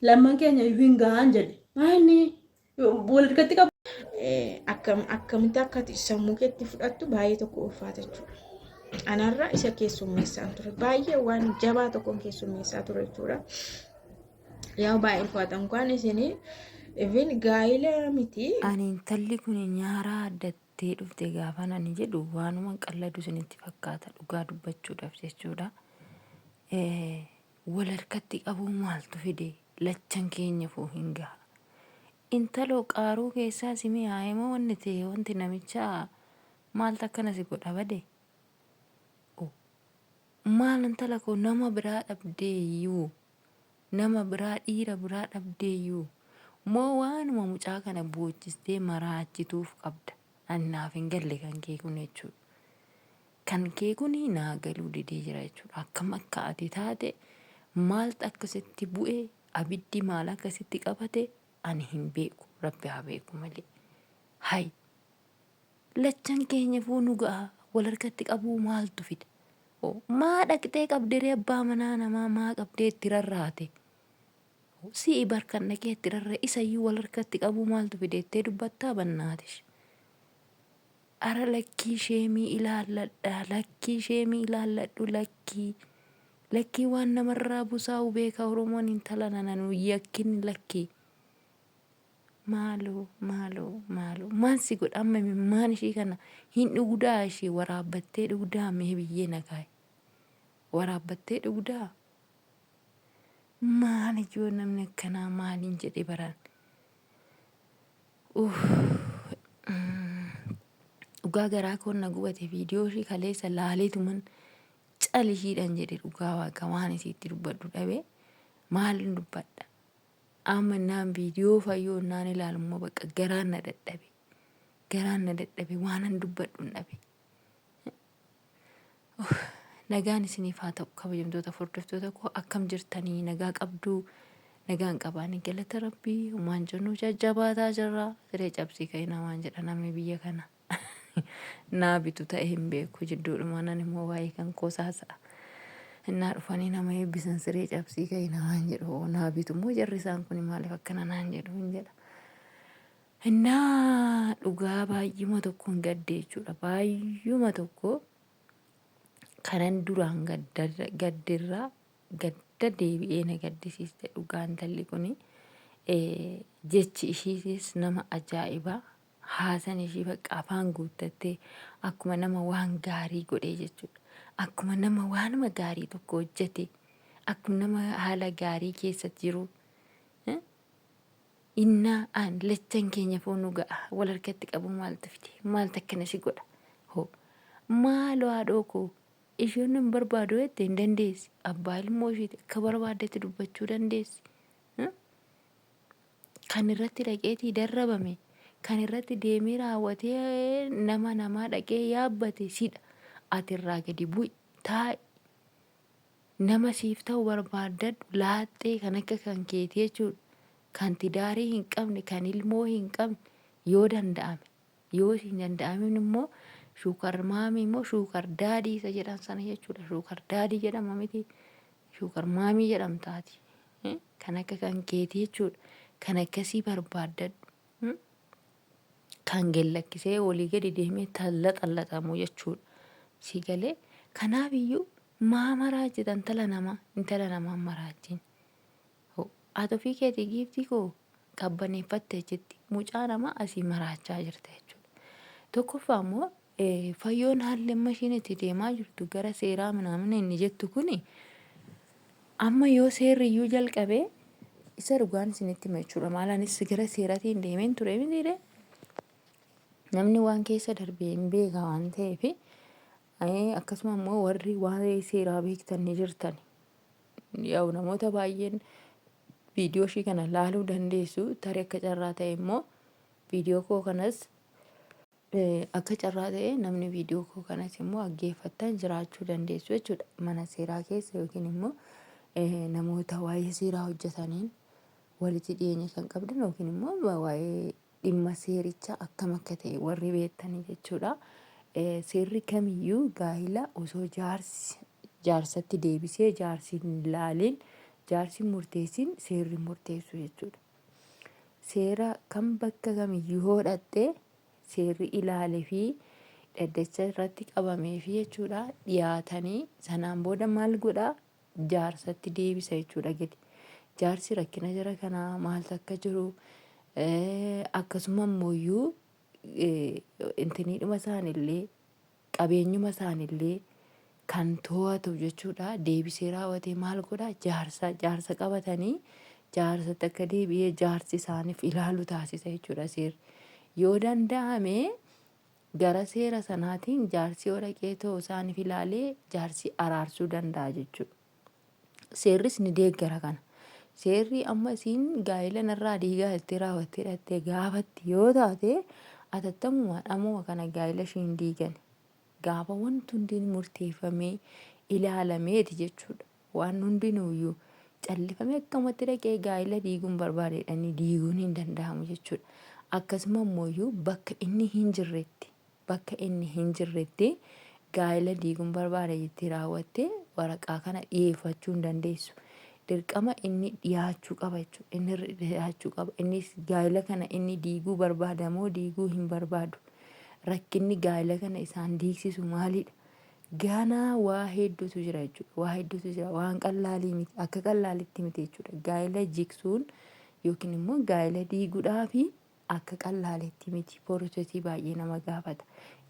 Lamman keenya hin gahan jedhe. Maanni wal harkatti qabu. Akkamitti akkati sammuu keetti fudhattu baay'ee tokko ulfaata jechuudha. Anarraa isa keessummeessaan ture. Baay'ee waan jabaa tokkoon keessummeessaa ture jechuudha. Yaa baay'ee ulfaata inkaan isinii even gaa'ila miti. Ani intalli kun nyaaraa addattee dhufte gaafan ani jedhu waanuma qalladu isinitti fakkaata dhugaa dubbachuudhaaf jechuudha. Wal harkatti qabuu maaltu fide lachan keenya fuu hin gaha. Intaloo qaaruu keessaa simii haayimoo wanni ta'e wanti namicha maaltu akkana si godha bade. Maal intala koo nama biraa dhabdeeyyuu nama biraa dhiira biraa dhabdeeyyuu moo waanuma mucaa kana boochistee maraachituuf qabda. Ani naaf hin galle kan kee kun jechuudha. Kan kee kun naa galuu didee jira jechuudha. Akkam akka ati taate maaltu akkasitti bu'ee abiddi maal akkasitti qabate ani hin beeku. Rabbi haa beeku malee. Hay lachan keenya fuunu ga'a wal harkatti qabuu maaltu fida. Maa dhaqxee qabdee abbaa manaa namaa maa qabdee itti rarraate. Si'i barkan dhaqee itti rarra isayyuu wal harkatti qabuu maaltu fideettee dubbattaa bannaatish. Ara lakkii sheemii ilaalladha lakkii sheemii ilaalladhu lakkii waan namarraa busaa'u beeka Oromoon intala nananuu yakkin lakkii. Maaloo maansi godha amma maan ishii kana hin dhugdaa ishii waraabbattee dhugdaa mee biyyee nagaay waraabbattee dhugdaa maal ijoo namni akkanaa maaliin jedhe baraan dhugaa garaakoon na gubate viidiyoo ishii kaleessa laaleetuman calishiidhaan jedhe dhugaa waaqa waan isiitti dubbadhu dhabe maalin dubbadha. Amma naan viidiyoo fayyoon naan ilaalummaa bakka garaan na dadhabe waanan dubbadhu hin dhabe. Nagaan isiniif haa ta'u kabajamtoota hordoftoota koo akkam jirtanii nagaa qabduu nagaan qabaanii galata rabbii homaan jennu jajjabaataa jirra siree cabsii ka'ina waan jedha namni biyya kana naa bitu ta'e hin beeku jidduudhuma nan immoo waa'ee kan kosaasa'a. Innaa dhufanii nama eebbisan siree cabsii ka'ina waan jedhu naa bitu immoo jarri isaan kun maaliif akkana naan jedhu hin jedha. Innaa dhugaa baay'uma tokko hin gadde jechuudha baay'uma tokko kanan duraan gaddirraa gadda deebi'ee na gaddisiiste dhugaa intalli kuni jechi ishiitis nama ajaa'ibaa haasan ishii bakka afaan guuttattee akkuma nama waan gaarii godhee jechuudha. Akkuma nama waanuma gaarii tokko hojjete akkuma nama haala gaarii keessa jiru innaa aan lachan keenya foonu ga'a wal harkatti qabu maaltu fide maaltu akkana si godha hoo maaloo haadhoo koo isheen hin barbaadu jettee hin dandeessi abbaa ilmoo ishiiti akka barbaaddetti dubbachuu dandeessi. Kan irratti dhaqeetii darrabame kan irratti deemee raawwatee nama namaa dhaqee yaabbate sidha. Ati irraa gadi bu'i taa'i nama siif ta'u barbaaddadhu laaxxee kan akka kan keetii jechuudha. Kan tidaarii hin qabne kan ilmoo hin qabne yoo danda'ame yoo hin danda'amin immoo shuukar maamii immoo shuukar daadii isa jedhan sana jechuudha. Shuukar daadii jedhama miti shuukar maamii jedhamtaati. Kan akka kan keetii jechuudha. Kan akkasii barbaaddadhu kan gellakkisee olii gadi deemee tallaxallaxamu jechuudha. Si galee kanaaf iyyuu maa maraachitan intala namaa maraachiin. Ati ofii keetii giiftii koo qabbaneeffatte jetti mucaa namaa asii maraachaa jirta jechuudha. Tokkoffaa immoo fayyoon haalli amma ishiin itti deemaa jirtu gara seeraa minaamin inni jettu kuni amma yoo seerri iyyuu jalqabee isa dhugaan isinitti hima jechuudha. Maalaanis gara seeratiin deemeen ture mitiire namni waan keessa darbee hin beeka waan ta'eef akkasuma immoo warri waa'ee seeraa beektan ni jirtan. Yaa'u namoota baay'een viidiyoo ishii kana laaluu dandeessu tarii akka carraa ta'e immoo viidiyoo koo kanas akka carraa ta'e namni viidiyoo koo kanas immoo dhaggeeffattan jiraachuu dandeessu jechuudha. Mana seeraa keessa yookiin immoo namoota waa'ee seeraa hojjetaniin walitti dhiyeenya kan qabdan yookiin immoo waa'ee dhimma seerichaa akkam akka ta'e warri beektanii jechuudha. Seerri kamiyyuu gaa'ila osoo jaarsatti deebisee jaarsi hin laaliin jaarsi murteessin seerri murteessu jechuudha. Seera kan bakka kamiyyuu hodhatte seerri ilaalee fi dhaddacha irratti qabamee fi jechuudha dhiyaatanii sanaan booda maal godhaa jaarsatti deebisa jechuudha gadi. Jaarsi rakkina jara kanaa maaltu akka jiru akkasuma immoo intiniidhuma isaanillee qabeenyuma isaanillee kan to'atu jechuudha. Deebisee raawwatee maal godhaa jaarsa qabatanii jaarsatti akka deebi'ee jaarsi isaaniif ilaalu taasisa jechuudha seerri. Yoo danda'ame gara seera sanaatiin jaarsi yoo dhaqee ta'uu isaaniif ilaalee jaarsi araarsuu danda'a jechuudha. Seerris ni deeggara kana. Seerri amma isiin gaa'ela narraa dhiigaa itti raawwattee dhattee gaafatti yoo taate atattamuma dhammuma kana gaa'ela ishiin diigan. Gaafa wanti hundi murteeffamee ilaalameeti jechuudha. Waan hundinuuyyuu callifamee akkamatti dhaqee gaa'ela diiguun barbaadedhanii diiguun hin danda'amu jechuudha. Akkasuma immoo bakka inni hin jirretti gaa'ela diiguun barbaada jettee raawwattee waraqaa kana dhiyeeffachuu hin dandeessu. Dirqama inni dhiyaachuu qaba jechuudha. Inni dhiyaachuu qaba. Innis gaa'ela kana inni diiguu barbaada moo diiguu hin barbaadu? Rakkinni gaa'ela kana isaan diigsisu maalidha? Ganaa waa hedduutu jira jechuudha. Waa hedduutu jira. Waan qallaalii miti. Akka qallaalitti miti jechuudha. Gaa'ela jigsuun yookiin immoo gaa'ela diiguudhaafi akka qallaalitti miti. Poroosesii baay'ee nama gaafata.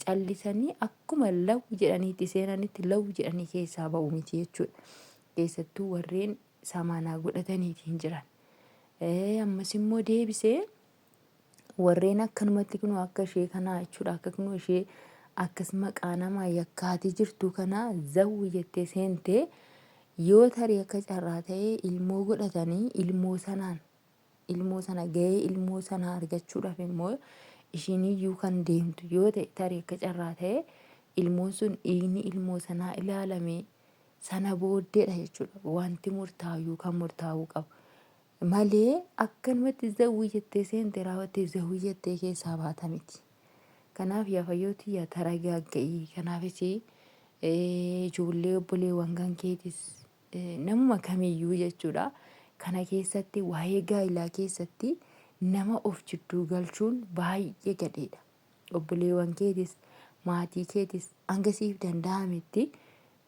Callisanii akkuma lawu jedhaniitti seenanitti lawu jedhanii keessaa ba'u miti jechuudha. Keessattuu warreen samanaa godhataniitiin jiran. Ammas immoo deebisee warreen akkanumatti kunuu akka ishee kanaa jechuudha. Akka kunuu ishee akkas maqaa namaa yakkaatii jirtu kanaa zawwi jettee seentee yoo tarii akka carraa ta'ee ilmoo godhatanii ilmoo sana gahee ilmoo sana argachuudhaaf immoo ishiniyyuu kan deemtu yoo ta'e tarii akka carraa ta'ee ilmoon sun dhiigni ilmoo sanaa ilaalamee sana booddeedha jechuudha. Wanti murtaa'uu kan murtaa'uu qabu. Malee akkanumatti zawwii jettee seente raawwattee zawwii jettee keessaa baata miti. Kanaaf yaa fayyooti yaa taragaaga'ii. Kanaafis ijoollee obboleewwan kan keetis namuma kamiyyuu jechuudha. Kana keessatti waa'ee gaa'ilaa keessatti nama of jidduu galchuun baay'ee gadheedha. Obboleewwan keetis maatii keetis hanga siif danda'ametti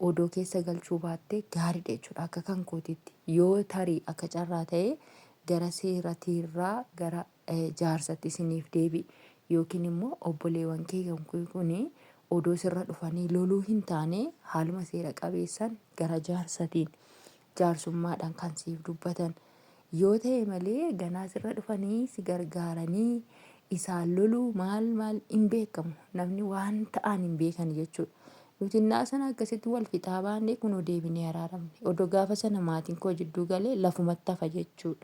odoo keessa galchuu baatte gaariidha jechuudha. Akka kan kootitti yoo tarii akka carraa ta'e gara seeratiirraa gara jaarsatti isiniif deebi'i. Yookiin immoo obboleewwan kee kan kuni odoo sirra dhufanii loluu hin taane haaluma seera qabeessan gara jaarsatiin jaarsummaadhaan kan siif dubbatan yoo ta'e malee ganaa sirra dhufanii si gargaaranii isaan loluu maal hin beekamu. Namni waan ta'an hin beekan jechuudha. Nuti innaa sana akkasitti wal fixaa baannee kunoo deebinee araaramne. Odoo gaafa sana maatiin koo jidduu galee lafumatti hafa jechuudha.